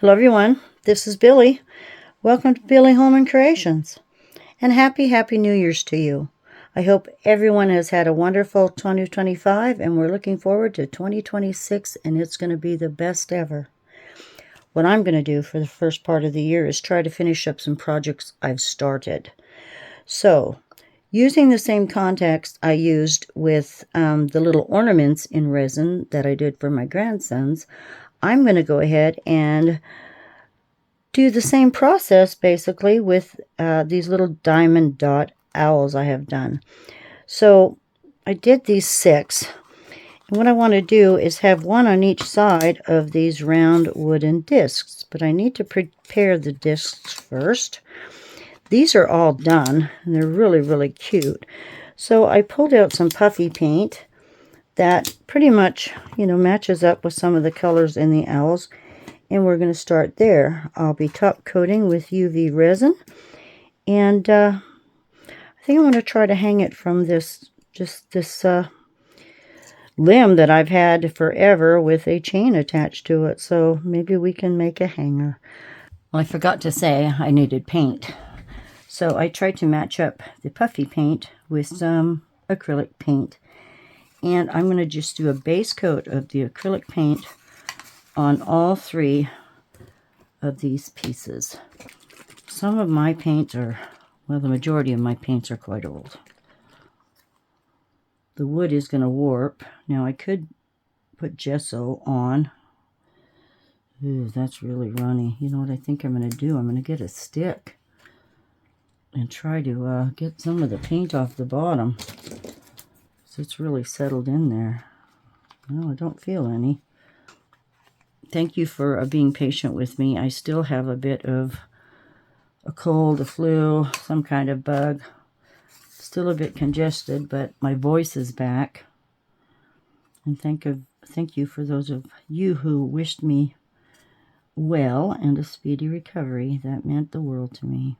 Hello everyone, this is Billie. Welcome to Billie Holman Creations. And happy New Year's to you. I hope everyone has had a wonderful 2025 and we're looking forward to 2026 and it's going to be the best ever. What I'm going to do for the first part of the year is try to finish up some projects I've started. So, using the same context I used with the little ornaments in resin that I did for my grandsons, I'm going to go ahead and do the same process basically with these little diamond dot owls I have done. So I did these 6. And what I want to do is have one on each side of these round wooden discs. But I need to prepare the discs first. These are all done and they're really cute. So I pulled out some puffy paint that pretty much, matches up with some of the colors in the owls. And we're going to start there. I'll be top coating with UV resin. And I think I want to try to hang it from this limb that I've had forever with a chain attached to it. So maybe we can make a hanger. Well, I forgot to say I needed paint. So I tried to match up the puffy paint with some acrylic paint. And I'm going to just do a base coat of the acrylic paint on all 3 of these pieces. Some of my paints are, well, the majority of my paints are quite old. The wood is going to warp. Now I could put gesso on. Ooh, that's really runny. You know what I think I'm going to do? I'm going to get a stick and try to get some of the paint off the bottom. So it's really settled in there. No, I don't feel any. Thank you for being patient with me. I still have a bit of a cold, a flu, some kind of bug. Still a bit congested, but my voice is back. And thank you for those of you who wished me well and a speedy recovery. That meant the world to me.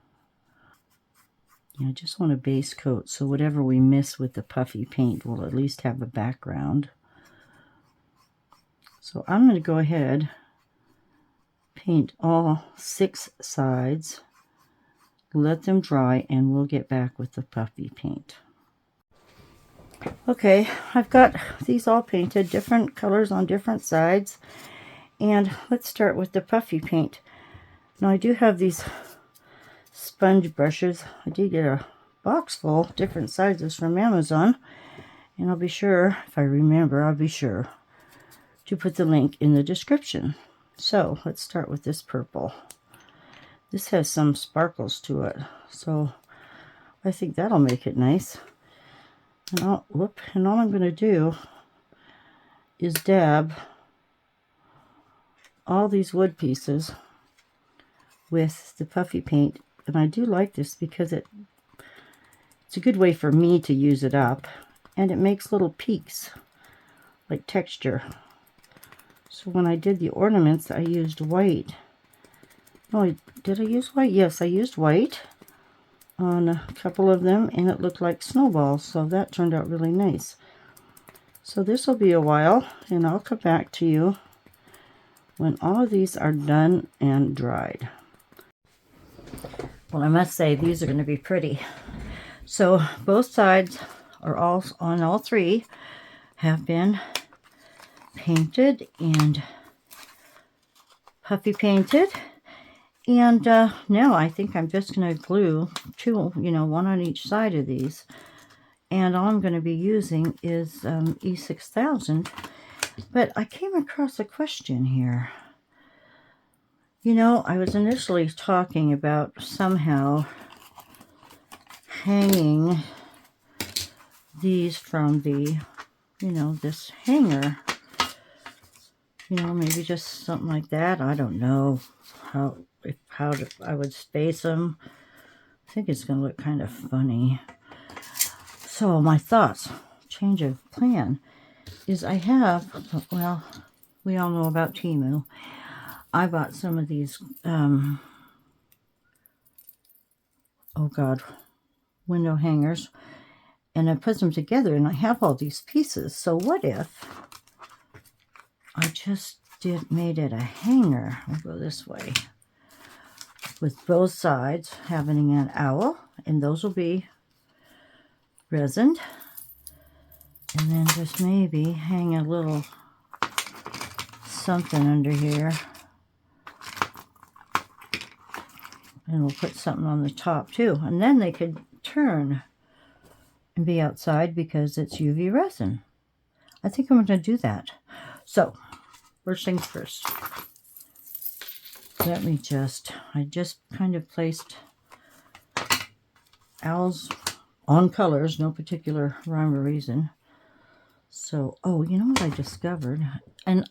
Yeah, I just want a base coat, so whatever we miss with the puffy paint will at least have a background. So I'm going to go ahead, paint all 6 sides, let them dry, and we'll get back with the puffy paint. Okay, I've got these all painted, different colors on different sides, and let's start with the puffy paint. Now I do have these sponge brushes. I did get a box full, different sizes from Amazon, and I'll be sure, if I remember, I'll be sure to put the link in the description. So let's start with this purple. This has some sparkles to it, so I think that'll make it nice. And all I'm going to do is dab all these wood pieces with the puffy paint. And I do like this because it's a good way for me to use it up. And it makes little peaks, like texture. So when I did the ornaments, I used white. Oh, did I use white? Yes, I used white on a couple of them. And it looked like snowballs. So that turned out really nice. So this will be a while. And I'll come back to you when all of these are done and dried. Well, I must say these are going to be pretty. So both sides are all 3 have been painted and puffy painted. And now I think I'm just going to glue 2, one on each side of these. And all I'm going to be using is E6000. But I came across a question here. I was initially talking about somehow hanging these from the, this hanger. Maybe just something like that. I don't know how I would space them. I think it's going to look kind of funny. So my thoughts, change of plan, is I have, well, we all know about Temu. I bought some of these, window hangers, and I put them together, and I have all these pieces. So what if I just made it a hanger. We'll go this way. With both sides having an owl, and those will be resined. And then just maybe hang a little something under here. And we'll put something on the top too. And then they could turn and be outside because it's UV resin. I think I'm going to do that. So, first things first. Let me I just kind of placed owls on colors, no particular rhyme or reason. So, oh, you know what I discovered? And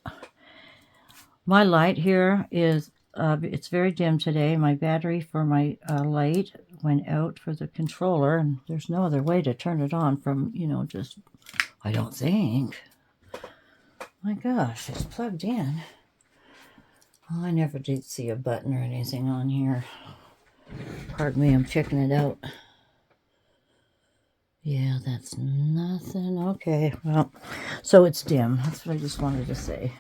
my light here is, it's very dim today. My battery for my light went out for the controller, and there's no other way to turn it on from, just, I don't think. My gosh, it's plugged in. Well, I never did see a button or anything on here. Pardon me, I'm checking it out. Yeah, that's nothing. Okay, well, so it's dim. That's what I just wanted to say.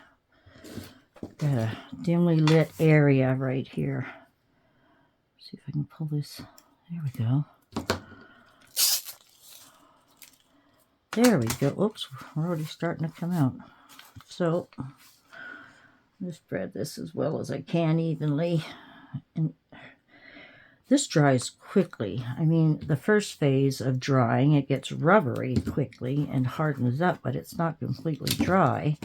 Got a dimly lit area right here. See if I can pull this. There we go. There we go. Oops, we're already starting to come out. So, just spread this as well as I can evenly. And this dries quickly. I mean, the first phase of drying, it gets rubbery quickly and hardens up, but it's not completely dry.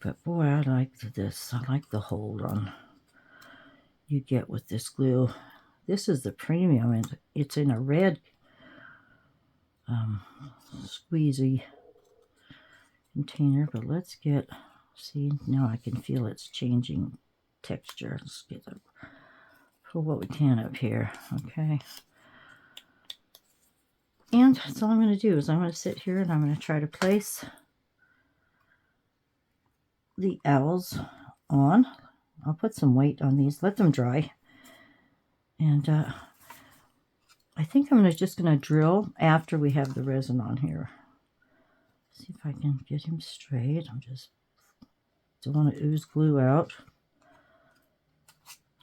But boy, I like this. I like the hold on you get with this glue. This is the premium, and it's in a red squeezy container. But let's see, now I can feel it's changing texture. Let's pull what we can up here, okay? And that's all I'm going to do is I'm going to sit here and I'm going to try to place the owls on. I'll put some weight on these, let them dry. And I think I'm just going to drill after we have the resin on here. See if I can get him straight. I'm just don't want to ooze glue out.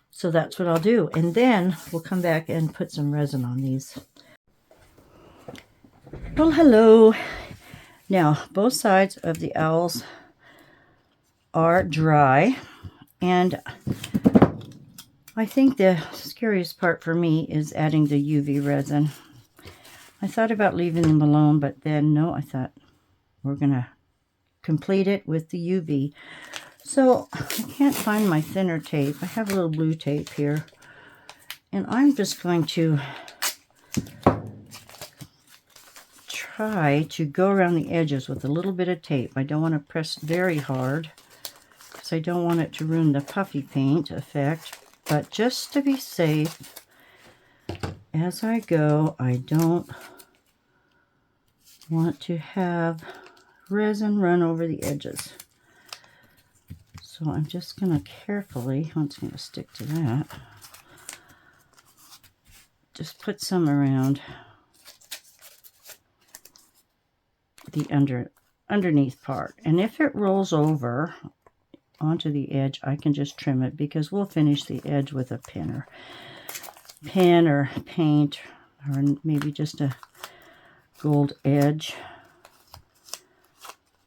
So that's what I'll do. And then we'll come back and put some resin on these. Well, hello. Now, both sides of the owls are dry. And I think the scariest part for me is adding the UV resin. I thought about leaving them alone, but then no, I thought we're going to complete it with the UV. So I can't find my thinner tape. I have a little blue tape here. And I'm just going to try to go around the edges with a little bit of tape. I don't want to press very hard because I don't want it to ruin the puffy paint effect. But just to be safe, as I go, I don't want to have resin run over the edges. So I'm just going to carefully, it's going to stick to that, just put some around the underneath part. And if it rolls over onto the edge, I can just trim it because we'll finish the edge with a pen or paint, or maybe just a gold edge.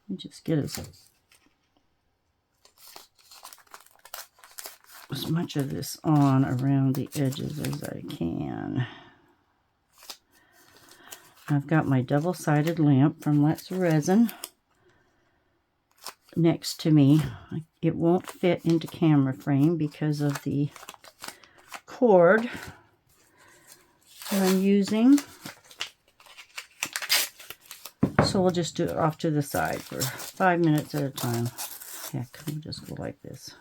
Let me just get as much of this on around the edges as I can. I've got my double-sided lamp from Let's Resin next to me. It won't fit into camera frame because of the cord that I'm using. So we'll just do it off to the side for 5 minutes at a time. Heck, we'll just go like this.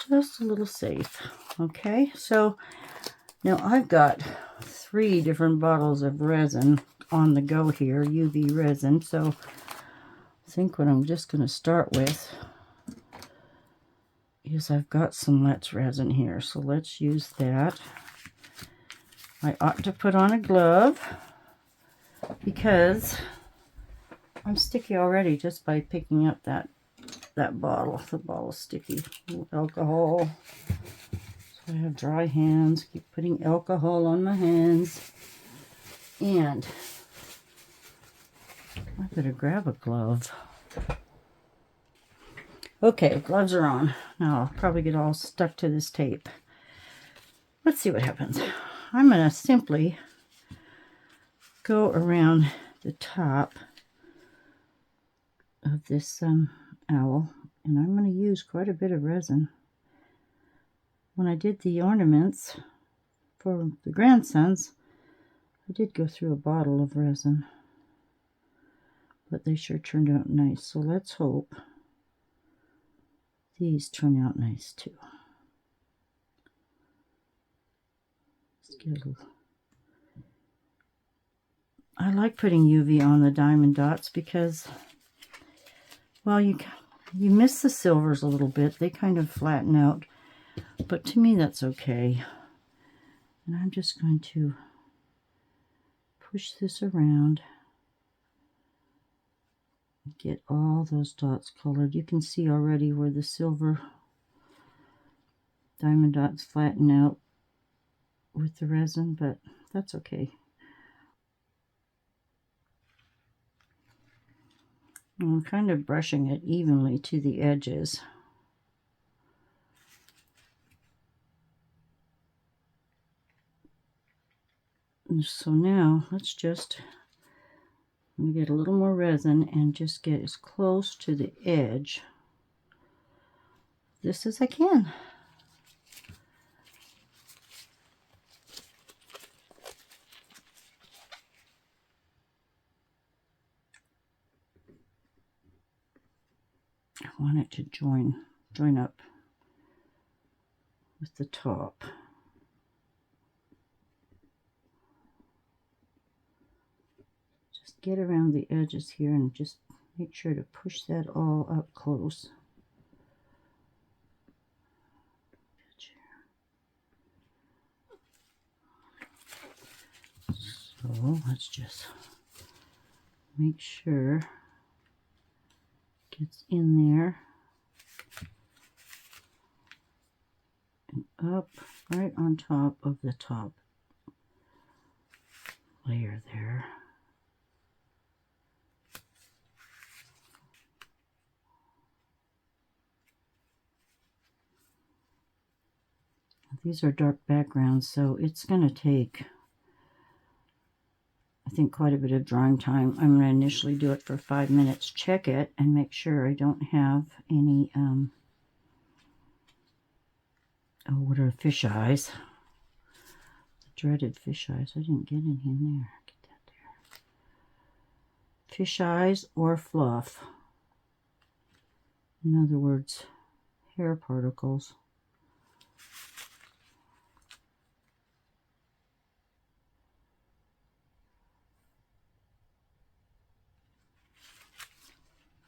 Just a little safe. Okay, so now I've got 3 different bottles of resin on the go here, UV resin. So I think what I'm just going to start with is I've got some Let's Resin here. So let's use that. I ought to put on a glove because I'm sticky already just by picking up that bottle. The bottle's sticky. Alcohol. So I have dry hands. Keep putting alcohol on my hands. And I better grab a glove. Okay, gloves are on. Now I'll probably get all stuck to this tape. Let's see what happens. I'm going to simply go around the top of this owl, and I'm going to use quite a bit of resin. When I did the ornaments for the grandsons, I did go through a bottle of resin, but they sure turned out nice. So let's hope these turn out nice too. Let's get a little. I like putting UV on the diamond dots because, well, you miss the silvers a little bit. They kind of flatten out, but to me that's okay. And I'm just going to push this around. Get all those dots colored. You can see already where the silver diamond dots flatten out with the resin, but that's okay. I'm kind of brushing it evenly to the edges. And so now let's just get a little more resin and just get as close to the edge this as I can. I want it to join up with the top. Just get around the edges here and just make sure to push that all up close. So let's just make sure it gets in there and up right on top of the top layer there. These are dark backgrounds, so it's going to take, I think, quite a bit of drying time. I'm going to initially do it for 5 minutes, check it, and make sure I don't have any, what are fish eyes? The dreaded fish eyes. I didn't get any in there. Get that there. Fish eyes or fluff. In other words, hair particles.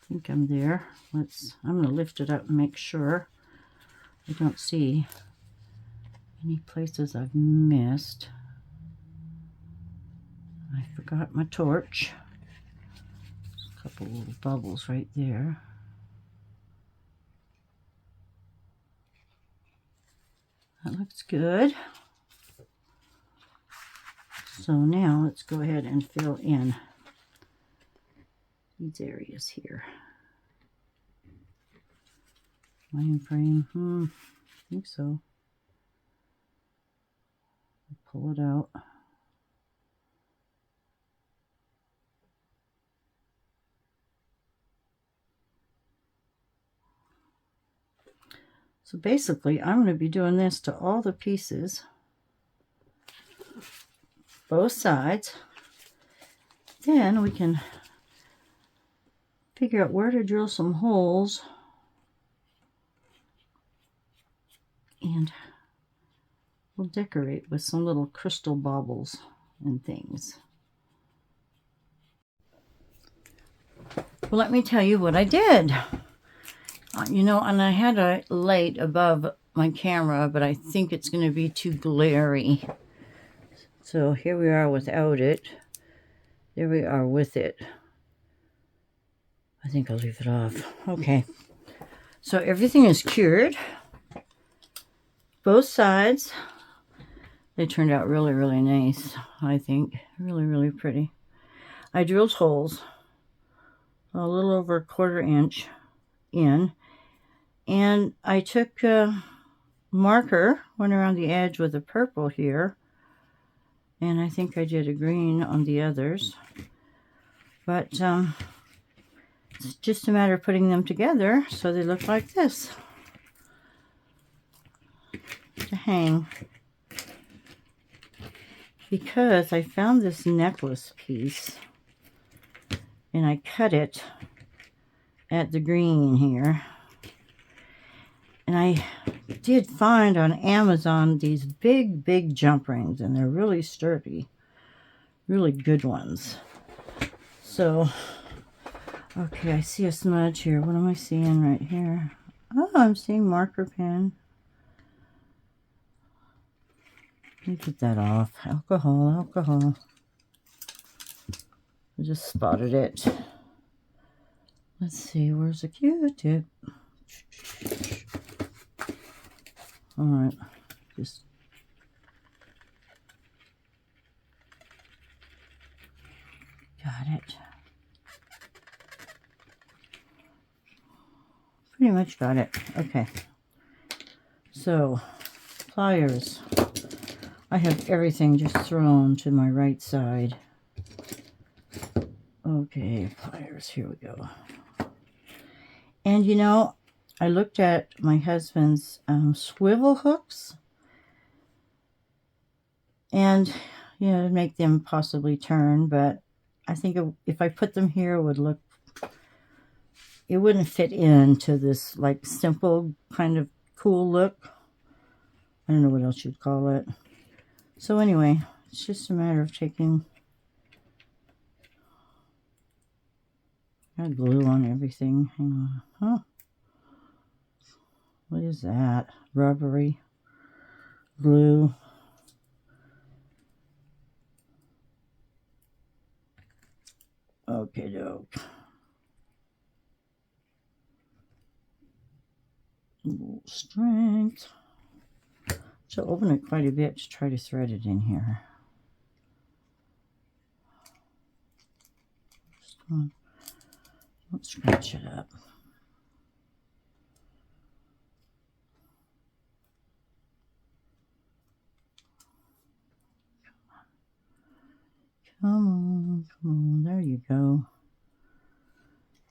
I think I'm there. I'm going to lift it up and make sure I don't see any places I've missed. I forgot my torch. There's a couple little bubbles right there. That looks good. So now let's go ahead and fill in these areas here. Mind frame, I think so. Pull it out. So basically, I'm going to be doing this to all the pieces, both sides. Then we can figure out where to drill some holes and we'll decorate with some little crystal baubles and things. Well, let me tell you what I did. You know, and I had a light above my camera, but I think it's going to be too glary. So here we are without it. There we are with it. I think I'll leave it off. Okay. So everything is cured. Both sides. They turned out really, really nice, I think. Really, really pretty. I drilled holes a little over 1/4 inch in. And I took a marker, went around the edge with a purple here. And I think I did a green on the others. But it's just a matter of putting them together so they look like this to hang. Because I found this necklace piece and I cut it at the green here. And I did find on Amazon these big, big jump rings, and they're really sturdy, really good ones. So, okay, I see a smudge here. What am I seeing right here? Oh, I'm seeing marker pen. Let me get that off. Alcohol. I just spotted it. Let's see, where's the Q-tip? All right, just got it. Pretty much got it. Okay. So, pliers. I have everything just thrown to my right side. Okay, pliers, here we go. And you know, I looked at my husband's swivel hooks. And, you know, to make them possibly turn, but I think if I put them here, it wouldn't fit into this, like, simple kind of cool look. I don't know what else you'd call it. So anyway, it's just a matter of taking... Got glue on everything. Hang on. Huh? What is that? Rubbery glue. Okay, doke. Strength. So open it quite a bit to try to thread it in here. Let's scratch it up. Come on, there you go.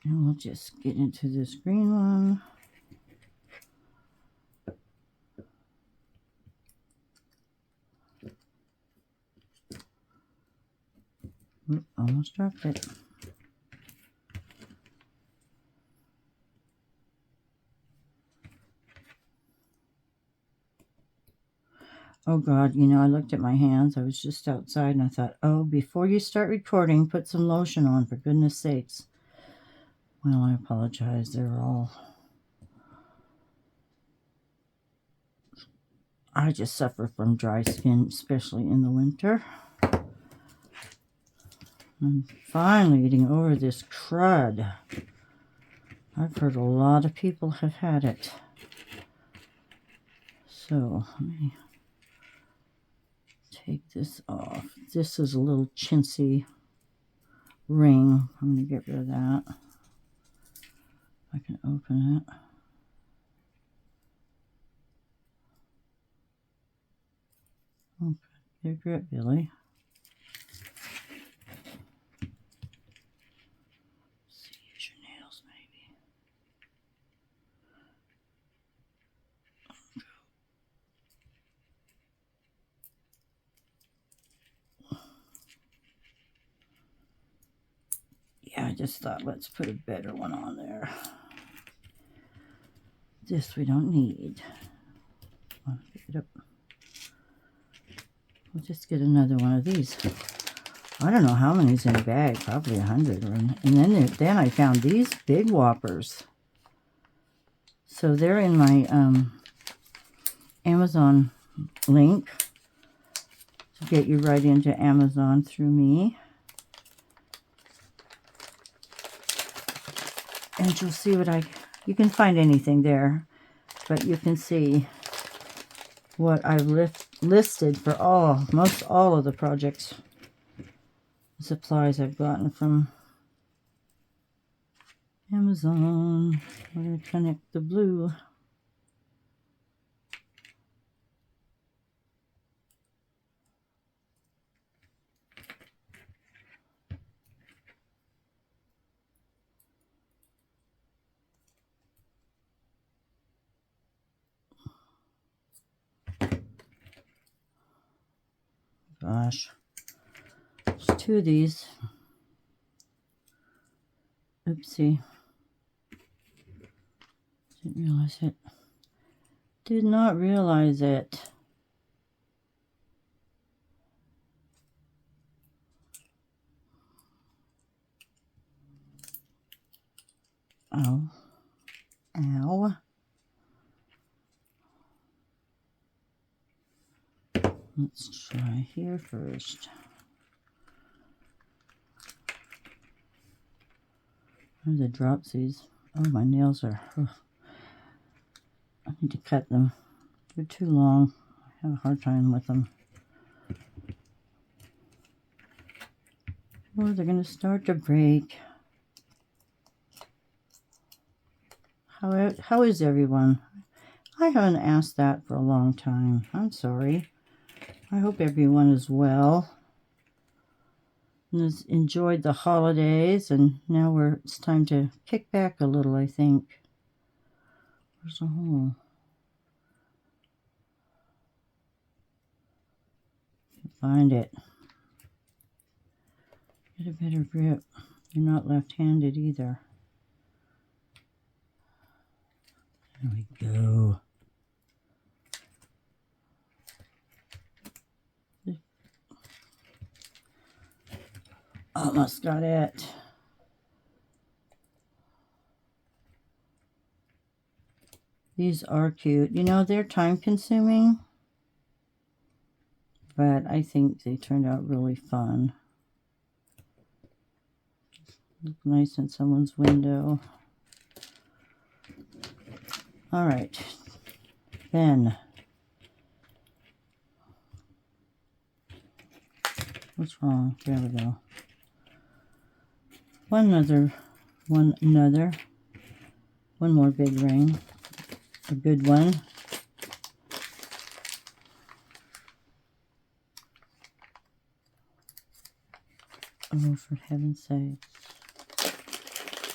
And we'll just get into this green one. Oop, almost dropped it. Oh God, you know, I looked at my hands. I was just outside and I thought, oh, before you start recording, put some lotion on, for goodness sakes. Well, I apologize. They're all... I just suffer from dry skin, especially in the winter. I'm finally getting over this crud. I've heard a lot of people have had it. So, let me take this off. This is a little chintzy ring. I'm going to get rid of that. I can open it. Okay, get a grip, Billy. See, use your nails, maybe. Yeah, I just thought, let's put a better one on there. This we don't need. Pick it up. We'll just get another one of these. I don't know how many's in a bag, probably 100. And then I found these big whoppers. So they're in my Amazon link. get you right into Amazon through me. And you'll see what you can find anything there, but you can see what I've listed for most all of the projects, supplies I've gotten from Amazon. We're going to connect the blue. Gosh, there's two of these. Oopsie. Didn't realize it. Did not realize it. Oh. Ow. Let's try here first. Where's the dropsies? Oh, my nails are... I need to cut them. They're too long. I have a hard time with them. Or they're going to start to break. How is everyone? I haven't asked that for a long time. I'm sorry. I hope everyone is well and has enjoyed the holidays, and now it's time to kick back a little, I think. Where's the hole? Find it. Get a better grip. You're not left-handed either. There we go. Almost got it. These are cute. You know, they're time consuming, but I think they turned out really fun. Look nice in someone's window. All right. Then, what's wrong? There we go. One more big ring. A good one. Oh, for heaven's sake.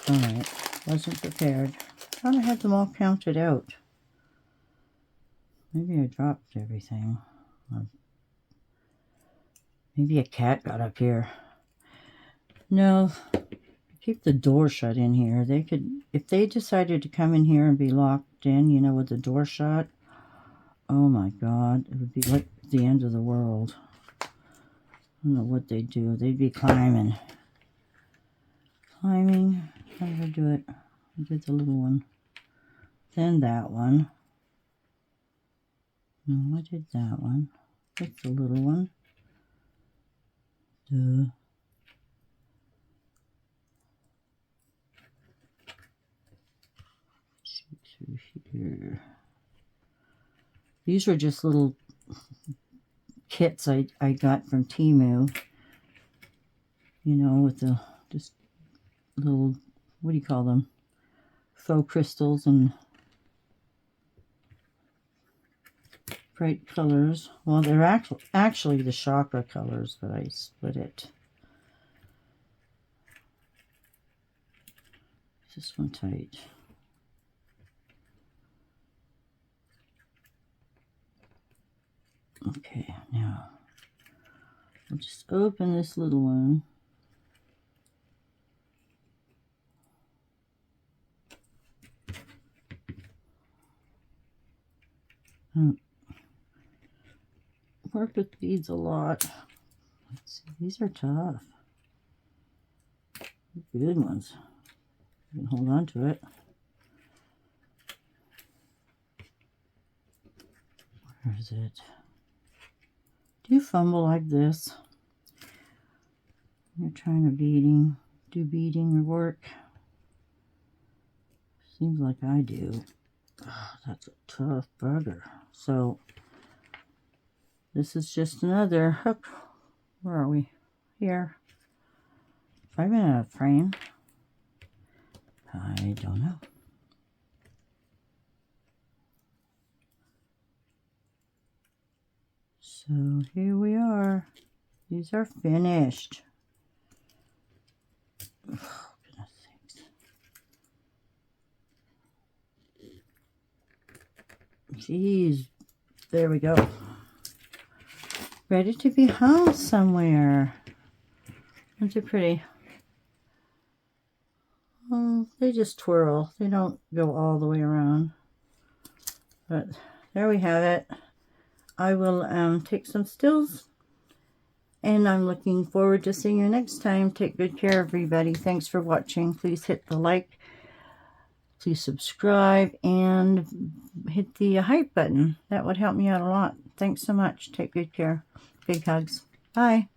Alright, wasn't prepared. Thought I had them all counted out. Maybe I dropped everything. Or maybe a cat got up here. No, keep the door shut in here. They could, if they decided to come in here and be locked in, you know, with the door shut, oh my God, it would be like the end of the world. I don't know what they'd do. They'd be climbing. Climbing. How did I do it? I did the little one. Then that one. No, I did that one. That's the little one. Duh. Through here. These are just little kits I got from Temu. You know, with the just little, what do you call them? Faux crystals and bright colors. Well, they're actually the chakra colors, but I split it. Is this one tight? Okay, now we'll just open this little one. Work with beads a lot. Let's see, these are tough. Good ones. You can hold on to it. Where is it? do fumble like this. You're trying to do beading or work. Seems like I do. Oh, that's a tough bugger. So this is just another hook. Where are we? Here. 5 minute frame. I don't know. So here we are. These are finished. Oh, goodness sakes. Jeez. There we go. Ready to be hung somewhere. Aren't they pretty? They just twirl. They don't go all the way around. But there we have it. I will take some stills. And I'm looking forward to seeing you next time. Take good care, everybody. Thanks for watching. Please hit the like. Please subscribe. And hit the hype button. That would help me out a lot. Thanks so much. Take good care. Big hugs. Bye.